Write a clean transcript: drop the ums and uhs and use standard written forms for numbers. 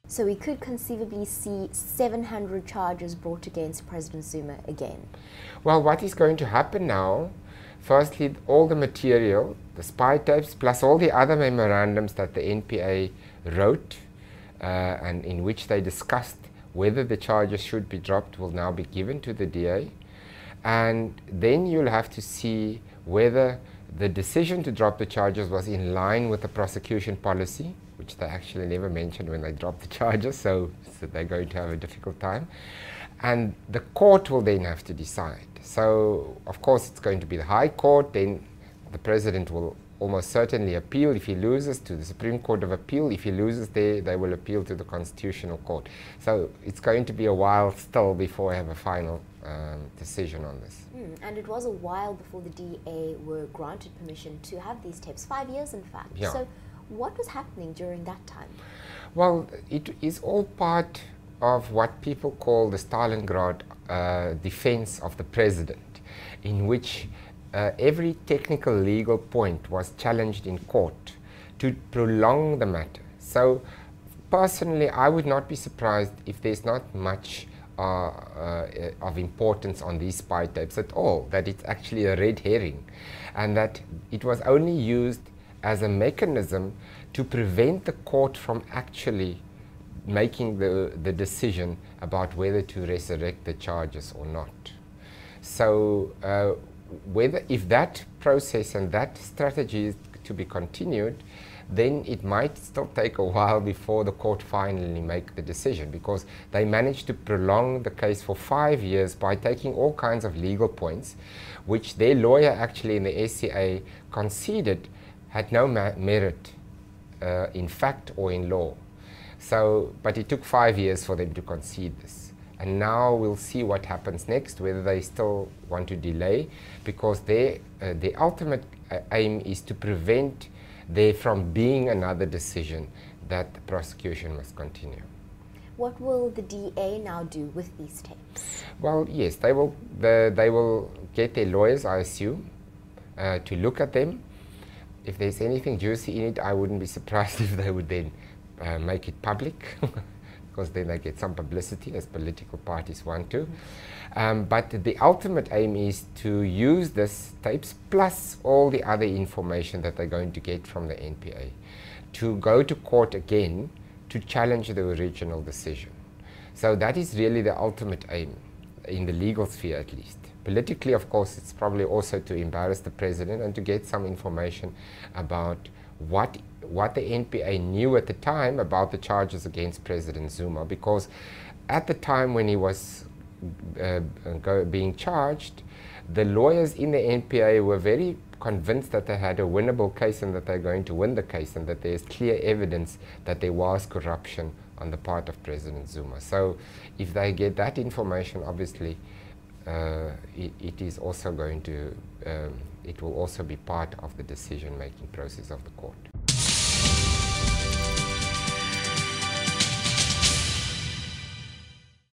So we could conceivably see 700 charges brought against President Zuma again. Well, what is going to happen now, firstly, all the material, the spy tapes, plus all the other memorandums that the NPA wrote and in which they discussed whether the charges should be dropped, will now be given to the DA. And then you'll have to see whether the decision to drop the charges was in line with the prosecution policy, which they actually never mentioned when they dropped the charges, so they're going to have a difficult time. And the court will then have to decide. So, of course, it's going to be the High Court, then the President will almost certainly appeal. If he loses, to the Supreme Court of Appeal. If he loses there, they will appeal to the Constitutional Court. So it's going to be a while still before we have a final decision on this. And it was a while before the DA were granted permission to have these tapes, 5 years in fact. Yeah. So what was happening during that time? Well, it is all part of what people call the Stalingrad defense of the president, in which every technical legal point was challenged in court to prolong the matter. So personally, I would not be surprised if there's not much of importance on these spy tapes at all, that it's actually a red herring, and that it was only used as a mechanism to prevent the court from actually making the decision about whether to resurrect the charges or not. So if that process and that strategy is to be continued, then it might still take a while before the court finally make the decision, because they managed to prolong the case for 5 years by taking all kinds of legal points, which their lawyer actually in the SCA conceded had no merit in fact or in law. So, but it took 5 years for them to concede this. And now we'll see what happens next, whether they still want to delay, because the ultimate aim is to prevent there from being another decision that the prosecution must continue. What will the DA now do with these tapes? Well, yes, they will get their lawyers, I assume, to look at them. If there's anything juicy in it, I wouldn't be surprised if they would then make it public, because then they get some publicity, as political parties want to. But the ultimate aim is to use this tapes plus all the other information that they're going to get from the NPA to go to court again to challenge the original decision. So that is really the ultimate aim, in the legal sphere at least. Politically, of course, it's probably also to embarrass the president and to get some information about what the NPA knew at the time about the charges against President Zuma, because at the time when he was being charged, the lawyers in the NPA were very convinced that they had a winnable case and that they're going to win the case, and that there's clear evidence that there was corruption on the part of President Zuma. So if they get that information, obviously it is also going to, it will also be part of the decision-making process of the court.